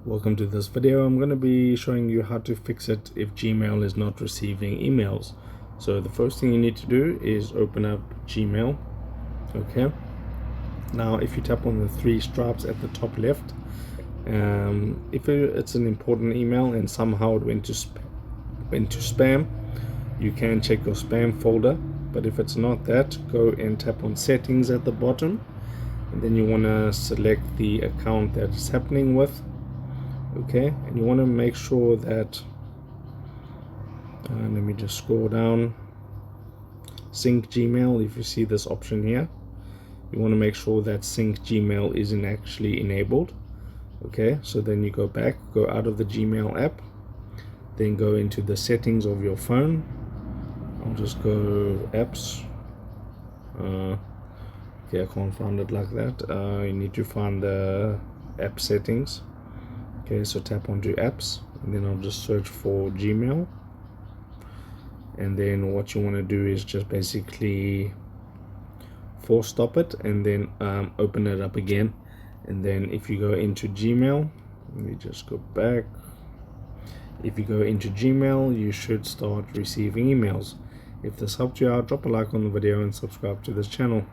Welcome to this video. I'm going to be showing you how to fix it if Gmail is not receiving emails. So the first thing you need to do is open up Gmail. Okay, now if you tap on the three stripes at the top left, if it's an important email and somehow it went to spam, you can check your spam folder. But if it's not that, go and tap on settings at the bottom, and then you want to select the account that it's happening with. Okay, and you want to make sure that let me just scroll down, sync Gmail. If you see this option here, you want to make sure that sync Gmail isn't actually enabled. Okay, so then you go out of the Gmail app, then go into the settings of your phone. I'll just go apps. Okay, I can't find it like that. You need to find the app settings. Okay, so tap onto apps, and then I'll just search for Gmail. And then what you want to do is just basically force stop it, and then open it up again. And then if you go into Gmail, let me just go back. If you go into Gmail, you should start receiving emails. If this helped you out, drop a like on the video and subscribe to this channel.